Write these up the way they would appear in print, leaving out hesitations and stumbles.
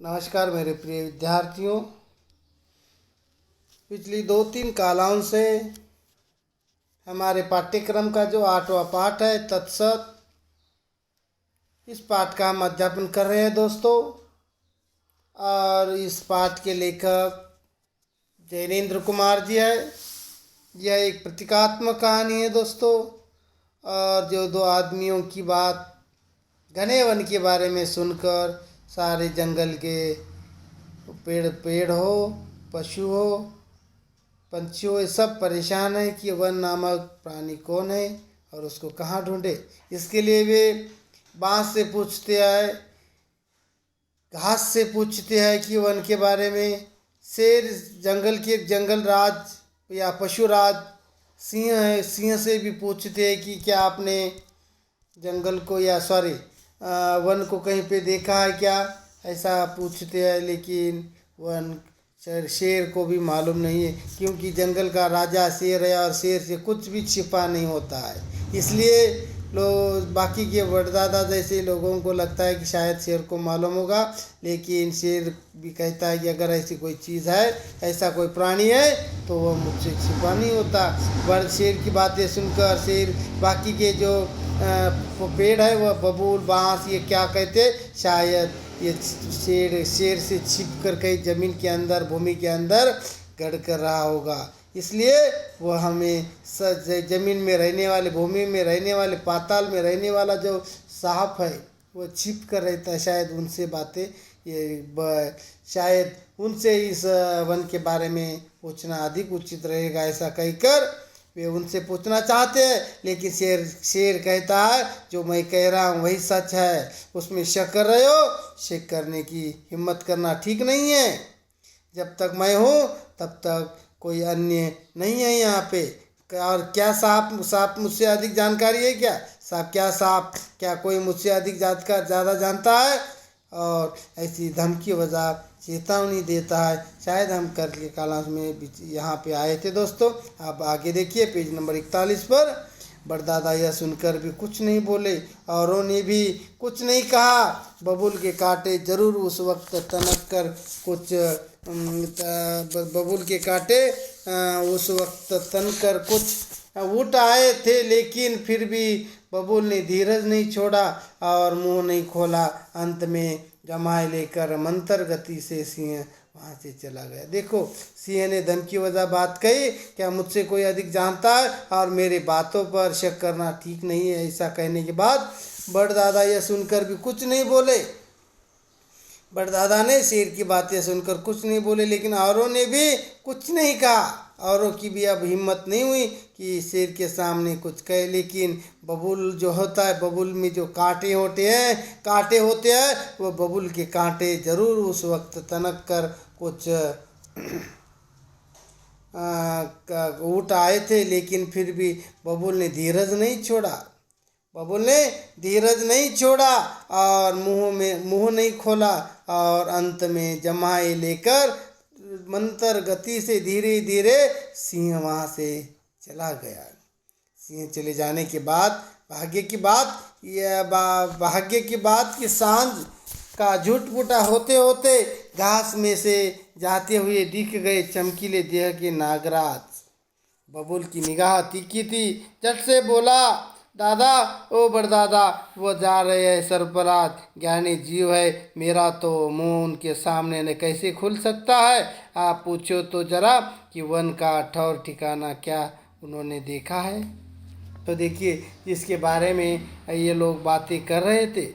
नमस्कार मेरे प्रिय विद्यार्थियों। पिछली 2-3 कलाओं से हमारे पाठ्यक्रम का जो 8वां पाठ है तत्सत, इस पाठ का हम अध्यापन कर रहे हैं दोस्तों। और इस पाठ के लेखक जैनेन्द्र कुमार जी है। यह एक प्रतीकात्मक कहानी है दोस्तों। और जो दो आदमियों की बात घने वन के बारे में सुनकर सारे जंगल के पेड़ हो, पशु हो, पंछी हो, ये सब परेशान है कि वन नामक प्राणी कौन है और उसको कहाँ ढूंढे। इसके लिए वे बाँस से पूछते हैं, घास से पूछते हैं कि वन के बारे में। शेर जंगल के जंगल राज या पशु राज सिंह है, सिंह से भी पूछते हैं कि क्या आपने जंगल को या वन को कहीं पे देखा है क्या, ऐसा पूछते हैं। लेकिन वन शेर को भी मालूम नहीं है, क्योंकि जंगल का राजा शेर है और शेर से कुछ भी छिपा नहीं होता है। इसलिए लोग बाकी के वड़दादा जैसे लोगों को लगता है कि शायद शेर को मालूम होगा, लेकिन शेर भी कहता है कि अगर ऐसी कोई चीज़ है, ऐसा कोई प्राणी है तो वह मुझसे छिपा नहीं होता। पर शेर की बातें सुनकर शेर बाकी के जो पेड़ है वह बबूल, बाँस, ये क्या कहते, शायद ये शेर से छिप कर कहीं ज़मीन के अंदर, भूमि के अंदर गड़ कर रहा होगा। इसलिए वह हमें ज़मीन में रहने वाले, भूमि में रहने वाले, पाताल में रहने वाला जो सांप है वो छिप कर रहता है। शायद उनसे बातें शायद उनसे इस वन के बारे में पूछना अधिक उचित रहेगा, ऐसा कहकर वे उनसे पूछना चाहते हैं। लेकिन शेर कहता है जो मैं कह रहा हूँ वही सच है, उसमें शक कर रहे हो, शक करने की हिम्मत करना ठीक नहीं है। जब तक मैं हूँ तब तक कोई अन्य नहीं है यहाँ पे। और क्या सांप मुझसे अधिक जानकारी है क्या? सांप क्या कोई मुझसे अधिक ज़्यादा जानता है? और ऐसी धमकी वजह चेतावनी देता है। शायद हम कर के कालांश में यहाँ पे आए थे दोस्तों। आप आगे देखिए पेज नंबर 41 पर। बड़दादा यह सुनकर भी कुछ नहीं बोले, औरों ने भी कुछ नहीं कहा। बबूल के कांटे जरूर उस वक्त तनक कर कुछ बबूल के कांटे उस वक्त तनकर कुछ उठ आए थे, लेकिन फिर भी बबूल ने धीरज नहीं छोड़ा और मुंह नहीं खोला। अंत में जमाए लेकर मंतर गति से सिंह वहाँ से चला गया। देखो, सिंह ने धमकी वजह बात कही, क्या मुझसे कोई अधिक जानता है और मेरे बातों पर शक करना ठीक नहीं है। ऐसा कहने के बाद बड़दादा यह सुनकर भी कुछ नहीं बोले। बड़दादा ने शेर की बातें सुनकर कुछ नहीं बोले, लेकिन औरों ने भी कुछ नहीं कहा। औरों की भी अब हिम्मत नहीं हुई कि शेर के सामने कुछ कहे। लेकिन बबूल जो होता है, बबूल में जो कांटे होते हैं वो बबूल के कांटे जरूर उस वक्त तनक कर कुछ उठ आए थे, लेकिन फिर भी बबूल ने धीरज नहीं छोड़ा और मुंह नहीं खोला। और अंत में जमाए लेकर मंतर गति से धीरे धीरे सिंह वहाँ से चला गया। सिंह चले जाने के बाद भाग्य की बात कि सांझ का झुटपुटा होते होते घास में से जाते हुए दिख गए चमकीले देह के नागराज। बबूल की निगाह तीखी थी, झट से बोला, दादा, ओ बड़दादा, वो जा रहे हैं सरफराज, ज्ञानी जीव है। मेरा तो मुंह उनके सामने न कैसे खुल सकता है। आप पूछो तो जरा कि वन का ठौर ठिकाना क्या उन्होंने देखा है। तो देखिए, जिसके बारे में ये लोग बातें कर रहे थे,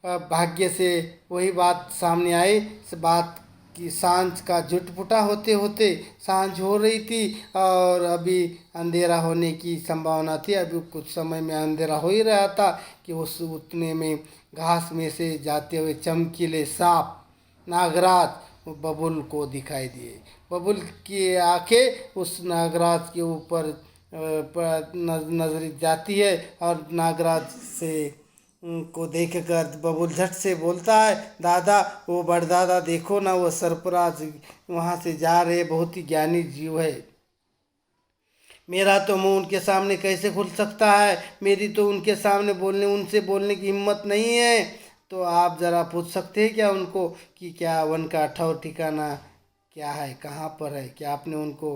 भाग्य से वही बात सामने आई। इस बात कि सांझ का झुटपुटा होते होते सांझ हो रही थी और अभी अंधेरा होने की संभावना थी। अभी कुछ समय में अंधेरा हो ही रहा था कि उस उतने में घास में से जाते हुए चमकीले सांप नागराज बबूल को दिखाई दिए। बबूल की आंखें उस नागराज के ऊपर नजर जाती है और नागराज से को देखकर बबूल झट से बोलता है, दादा, वो बड़दादा देखो ना, वो सरफराज वहाँ से जा रहे, बहुत ही ज्ञानी जीव है। मेरा तो मुंह उनके सामने कैसे खुल सकता है। मेरी तो उनसे बोलने की हिम्मत नहीं है। तो आप ज़रा पूछ सकते हैं क्या उनको कि क्या वन का ठौर ठिकाना क्या है, कहाँ पर है? क्या आपने उनको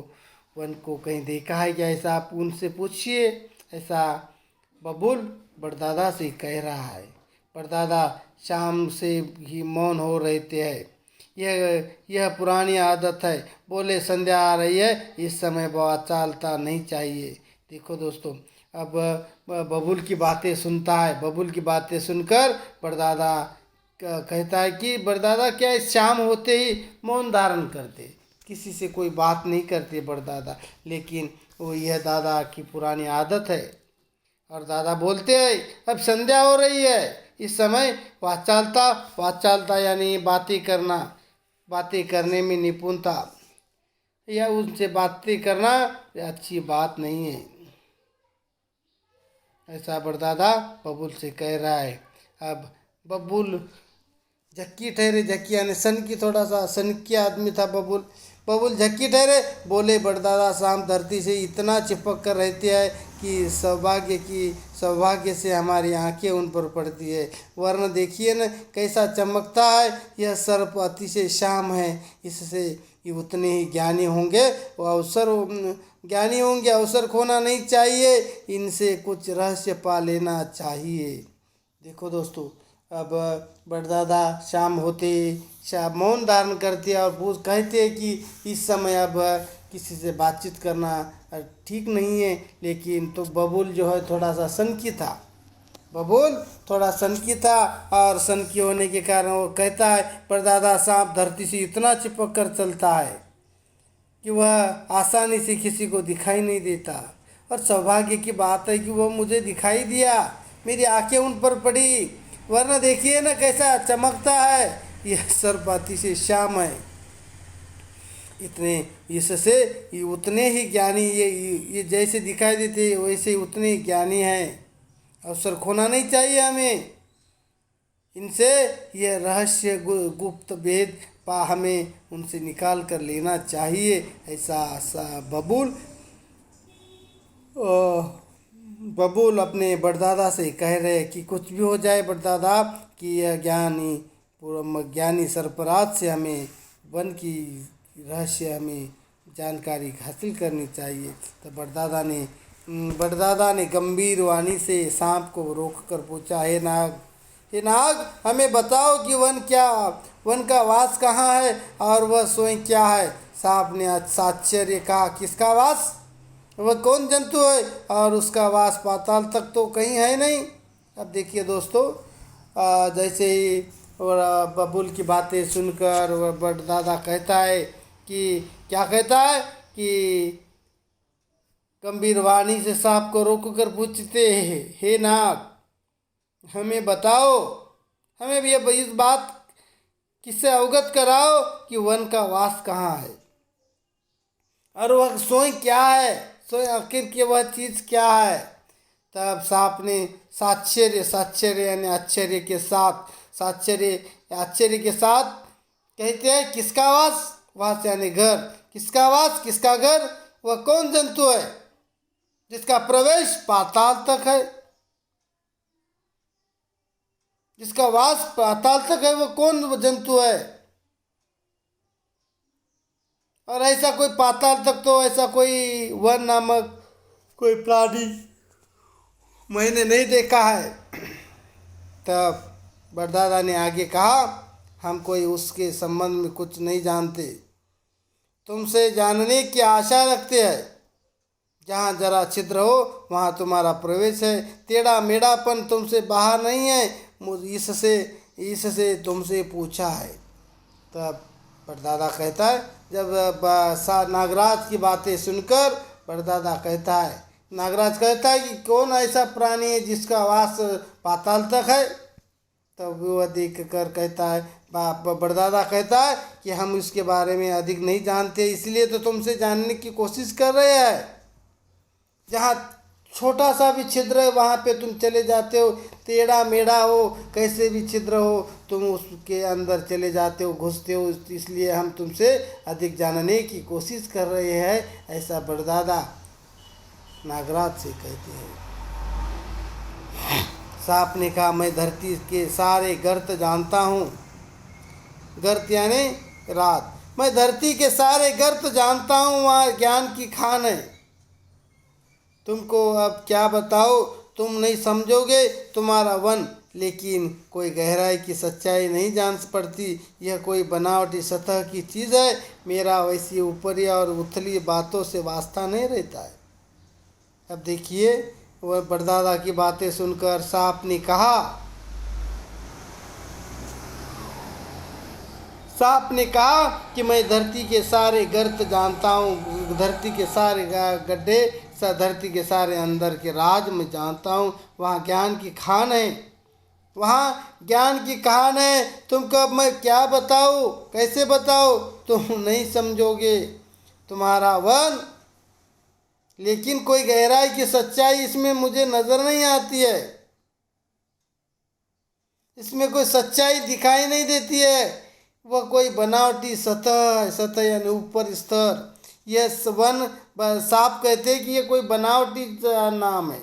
वन को कहीं देखा है क्या? ऐसा आप उनसे पूछिए। ऐसा बबूल बड़दादा से कह रहा है। बड़दादा शाम से ही मौन हो रहते हैं। यह पुरानी आदत है। बोले संध्या आ रही है, इस समय बात चालता नहीं चाहिए। देखो दोस्तों, अब बबूल की बातें सुनता है। बबूल की बातें सुनकर बड़दादा कहता है कि बड़दादा क्या इस शाम होते ही मौन धारण करते, किसी से कोई बात नहीं करते बड़दादा। लेकिन वो यह दादा की पुरानी आदत है। और दादा बोलते हैं अब संध्या हो रही है, इस समय वाचालता यानी बातें करने में निपुणता या उनसे बातें करना अच्छी बात नहीं है। ऐसा बड़दादा बबूल से कह रहा है। अब बबूल झक्की ठहरे। झक्की यानी सन की, थोड़ा सा सन की आदमी था बबूल। बबूल झक्की ठहरे। बोले बड़दादा शाम धरती से इतना चिपक कर रहते हैं कि सौभाग्य से हमारी आंखें उन पर पड़ती है। वरना देखिए न कैसा चमकता है। यह सर्प अतिशय शाम है, इससे ये उतने ही ज्ञानी होंगे। अवसर खोना नहीं चाहिए। इनसे कुछ रहस्य पा लेना चाहिए। देखो दोस्तों, अब बड़दादा शाम होते मौन धारण करते और कहते कि इस समय अब किसी से बातचीत करना ठीक नहीं है। लेकिन तो बबूल जो है थोड़ा सा सनकी था। और सनकी होने के कारण वो कहता है बड़दादा सांप धरती से इतना चिपक कर चलता है कि वह आसानी से किसी को दिखाई नहीं देता। और सौभाग्य की बात है कि वह मुझे दिखाई दिया, मेरी आंखें उन पर पड़ी। वरना देखिए ना कैसा चमकता है। यह सर्पाती से श्याम है। इससे ये उतने ही ज्ञानी, ये जैसे दिखाई देते वैसे उतने ही ज्ञानी हैं। अवसर खोना नहीं चाहिए हमें। इनसे यह रहस्य गुप्त भेद हमें उनसे निकाल कर लेना चाहिए। ऐसा बबूल अपने बड़दादा से कह रहे कि कुछ भी हो जाए बड़दादा, कि यह ज्ञानी सरफराज से हमें वन की रहस्य हमें जानकारी हासिल करनी चाहिए। तो बड़दादा ने गंभीर वाणी से सांप को रोक कर पूछा, हे नाग, हमें बताओ कि वन का वास कहाँ है और वह स्वयं क्या है? सांप ने आश्चर्य कहा, किसका वास? वह कौन जंतु है और उसका वास पाताल तक तो कहीं है नहीं। अब देखिए दोस्तों, जैसे ही बबूल की बातें सुनकर वह बड़दादा कहता है कि क्या कहता है कि गंभीर वाणी से सांप को रोक कर पूछते हैं, हे नाग, हमें बताओ, हमें भी इस बात किससे अवगत कराओ कि वन का वास कहाँ है और वह स्वयं क्या है, स्वयं आखिर की वह चीज़ क्या है। तब सांप ने साश्चर्य यानी आश्चर्य के साथ कहते हैं, किसका वास यानी घर, किसका वास, किसका घर? वह कौन जंतु है जिसका प्रवेश पाताल तक है, जिसका वास पाताल तक है? वह कौन जंतु है? और ऐसा कोई पाताल तक तो ऐसा कोई वन नामक कोई प्राणी मैंने नहीं देखा है। तब बड़दादा ने आगे कहा, हम कोई उसके संबंध में कुछ नहीं जानते, तुमसे जानने की आशा रखते हैं। जहाँ जरा छिद्र हो वहाँ तुम्हारा प्रवेश है। टेढ़ा मेढ़ापन तुमसे बाहर नहीं है, इससे तुमसे पूछा है। तब बड़दादा कहता है, जब नागराज की बातें सुनकर बड़दादा कहता है, नागराज कहता है कि कौन ऐसा प्राणी है जिसका वास पाताल तक है? तब वह देख कर कहता है, बड़दादा कहता है कि हम इसके बारे में अधिक नहीं जानते, इसलिए तो तुमसे जानने की कोशिश कर रहे हैं। जहाँ छोटा सा भी छिद्र है वहाँ पे तुम चले जाते हो, टेढ़ा मेढ़ा हो, कैसे भी छिद्र हो तुम उसके अंदर चले जाते हो, घुसते हो, इसलिए हम तुमसे अधिक जानने की कोशिश कर रहे हैं। ऐसा बड़दादा नागराज से कहते हैं। सांप ने कहा, मैं धरती के सारे गर्त जानता हूँ। गर्त यानी रात। मैं धरती के सारे गर्त जानता हूँ, वहाँ ज्ञान की खान है। तुमको अब क्या बताओ, तुम नहीं समझोगे तुम्हारा वन, लेकिन कोई गहराई की सच्चाई नहीं जान पड़ती। यह कोई बनावटी सतह की चीज़ है। मेरा वैसी ऊपरी और उथली बातों से वास्ता नहीं रहता है। अब देखिए, वह बड़दादा की बातें सुनकर सांप ने कहा, कि मैं धरती के सारे गर्त जानता हूँ, धरती के सारे गड्ढे, धरती के सारे अंदर के राज मैं जानता हूँ। वहाँ ज्ञान की खान है, वहाँ ज्ञान की खान है। तुमको अब मैं क्या बताऊँ, कैसे बताऊँ, तुम नहीं समझोगे तुम्हारा वन, लेकिन कोई गहराई की सच्चाई इसमें मुझे नज़र नहीं आती है। इसमें कोई सच्चाई दिखाई नहीं देती है। वह कोई बनावटी सतह है, सतह यानी ऊपर स्तर। यह वन, सांप कहते हैं कि ये कोई बनावटी नाम है।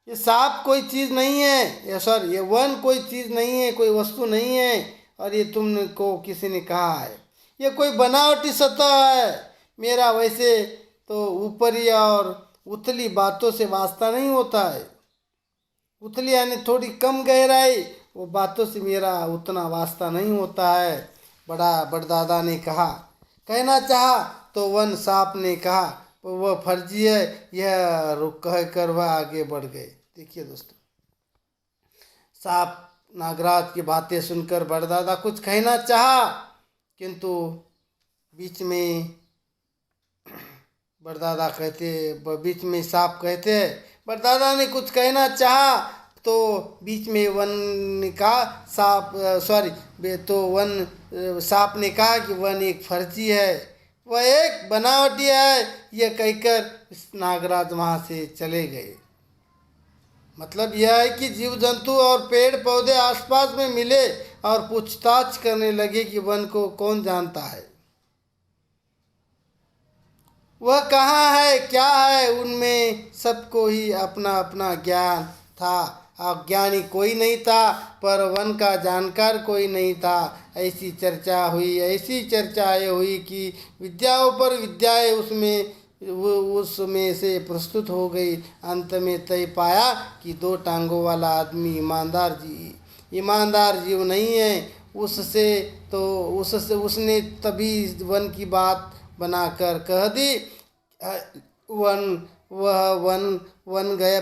ये सांप कोई चीज़ नहीं है, ये वन कोई चीज़ नहीं है, कोई वस्तु नहीं है। और ये तुमको किसी ने कहा है, ये कोई बनावटी सतह है। मेरा वैसे तो ऊपरी और उथली बातों से वास्ता नहीं होता है। उथली यानी थोड़ी कम गहराई, वो बातों से मेरा उतना वास्ता नहीं होता है। बड़दादा ने कहा, कहना चाहा तो वन सांप ने कहा, वह फर्जी है। यह रुक कह कर वह आगे बढ़ गए। देखिए दोस्तों, सांप नागराज की बातें सुनकर बड़दादा कुछ कहना चाहा, किंतु बीच में बीच में सांप कहते हैं, बड़दादा ने कुछ कहना चाहा तो बीच में वन ने कहा, सांप ने कहा कि वन एक फर्जी है, वह एक बनावटी है। यह कहकर नागराज वहाँ से चले गए। मतलब यह है कि जीव जंतु और पेड़ पौधे आसपास में मिले और पूछताछ करने लगे कि वन को कौन जानता है, वह कहाँ है, क्या है। उनमें सबको ही अपना अपना ज्ञान था। अज्ञानी कोई नहीं था, पर वन का जानकार कोई नहीं था। ऐसी चर्चाएं हुई कि विद्याओं पर विद्याएं उसमें से प्रस्तुत हो गई। अंत में तय पाया कि 2 टांगों वाला आदमी ईमानदार जीव नहीं है। उसने तभी वन की बात बनाकर कह दी,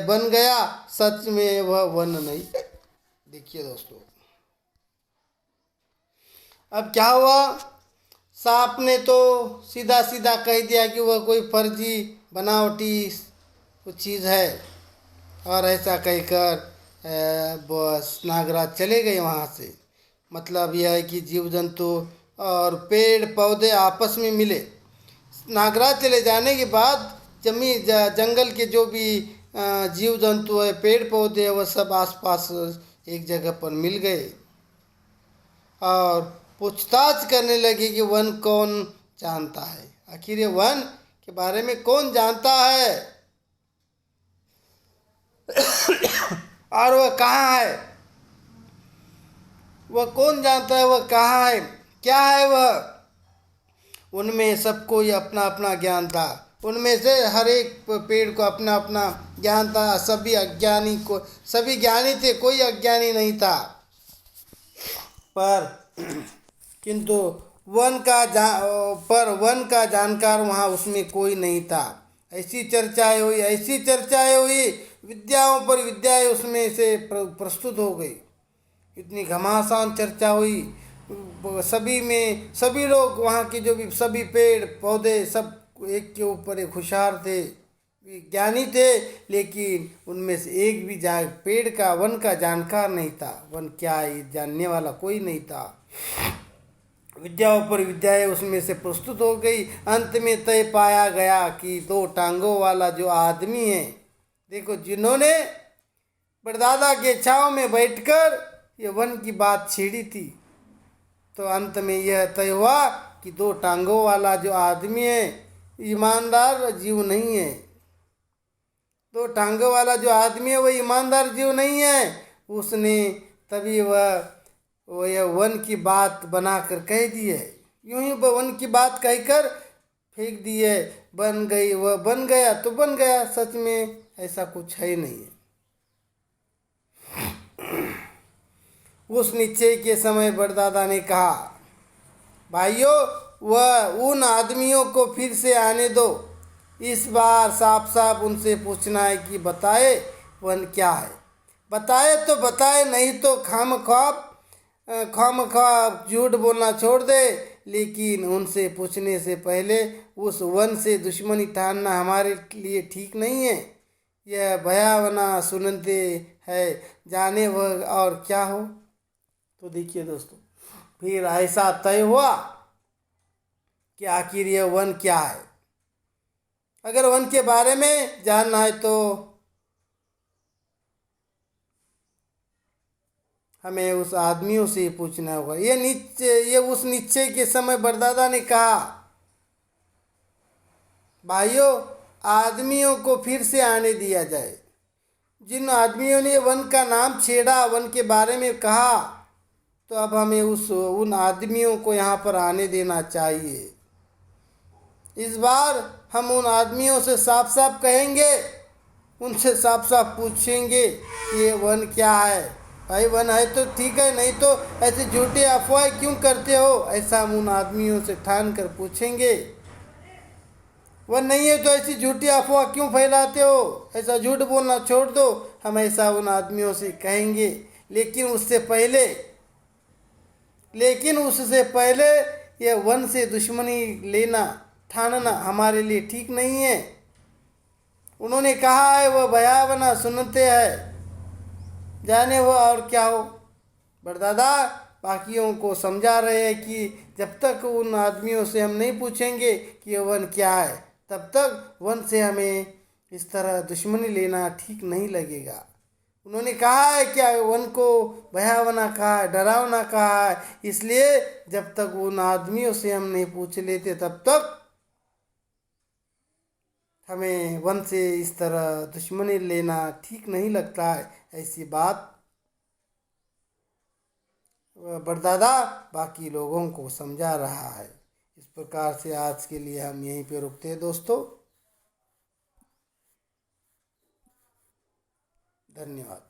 बन गया। सच में वह वन नहीं। देखिए दोस्तों, अब क्या हुआ, सांप ने तो सीधा सीधा कह दिया कि वह कोई फर्जी बनावटी कुछ चीज़ है, और ऐसा कहकर बस नागराज चले गए वहाँ से। मतलब यह है कि जीव जंतु और पेड़ पौधे आपस में मिले। नागराज चले जाने के बाद जंगल के जो भी जीव जंतु है, पेड़ पौधे है, वह सब आसपास एक जगह पर मिल गए और पूछताछ करने लगे कि वन कौन जानता है। आखिर ये वन के बारे में कौन जानता है और वह कहाँ है, वह कौन जानता है, वह कहाँ है, क्या है वह। उनमें सबको ही अपना अपना ज्ञान था। उनमें से हर एक पेड़ को अपना अपना ज्ञान था। सभी ज्ञानी थे, कोई अज्ञानी नहीं था। किंतु वन का जानकार वहाँ उसमें कोई नहीं था। ऐसी चर्चाएं हुई, विद्याओं पर विद्याएं उसमें से प्रस्तुत हो गई। इतनी घमासान चर्चा हुई। सभी लोग वहाँ के जो भी सभी पेड़ पौधे सब एक के ऊपर एक होशियार थे, ज्ञानी थे, लेकिन उनमें से एक भी वन का जानकार नहीं था। वन क्या है जानने वाला कोई नहीं था। विद्याओं पर विद्याएं उसमें से प्रस्तुत हो गई। अंत में तय पाया गया कि 2 टांगों वाला जो आदमी है, देखो, जिन्होंने परदादा के छांव में बैठकर ये वन की बात छेड़ी थी, तो अंत में यह तय हुआ कि 2 टांगों वाला जो आदमी है ईमानदार जीव नहीं है। तो टांगों वाला जो आदमी है वो ईमानदार जीव नहीं है। उसने तभी वो यह वन की बात बनाकर कह दी है। यूं ही वन की बात कहकर फेंक दी है। बन गई, वह बन गया तो बन गया, सच में ऐसा कुछ है ही नहीं है। उस निश्चय के समय बड़दादा ने कहा, भाइयों, वह उन आदमियों को फिर से आने दो। इस बार साफ साफ उनसे पूछना है कि बताए वन क्या है। बताए तो बताए, नहीं तो खामख्वाह झूठ बोलना छोड़ दे। लेकिन उनसे पूछने से पहले उस वन से दुश्मनी ठानना हमारे लिए ठीक नहीं है। यह भयावना सुनते हैं, जाने वह और क्या हो। तो देखिए दोस्तों, फिर ऐसा तय हुआ कि आखिर यह वन क्या है। अगर वन के बारे में जानना है तो हमें उस आदमियों से पूछना होगा। ये उस निश्चय के समय बड़दादा ने कहा, भाइयों, आदमियों को फिर से आने दिया जाए। जिन आदमियों ने वन का नाम छेड़ा, वन के बारे में कहा, तो अब हमें उन आदमियों को यहाँ पर आने देना चाहिए। इस बार हम उन आदमियों से साफ साफ कहेंगे, उनसे साफ साफ पूछेंगे कि ये वन क्या है। भाई वन है तो ठीक है, नहीं तो ऐसे झूठी अफवाह क्यों करते हो, ऐसा हम उन आदमियों से ठान कर पूछेंगे। वन नहीं है तो ऐसी झूठी अफवाह क्यों फैलाते हो, ऐसा झूठ बोलना छोड़ दो, हम ऐसा उन आदमियों से कहेंगे। लेकिन उससे पहले यह वन से दुश्मनी लेना ठानना हमारे लिए ठीक नहीं है। उन्होंने कहा है वह भयावना सुनते हैं, जाने वो और क्या हो। बड़दादा बाकियों को समझा रहे हैं कि जब तक उन आदमियों से हम नहीं पूछेंगे कि यह वन क्या है, तब तक वन से हमें इस तरह दुश्मनी लेना ठीक नहीं लगेगा। उन्होंने कहा है क्या, वन को भयावना कहा है, डरावना कहा है, इसलिए जब तक उन आदमियों से हम नहीं पूछ लेते तब तक हमें वन से इस तरह दुश्मनी लेना ठीक नहीं लगता है। ऐसी बात बड़दादा बाकी लोगों को समझा रहा है। इस प्रकार से आज के लिए हम यहीं पे रुकते हैं दोस्तों। धन्यवाद।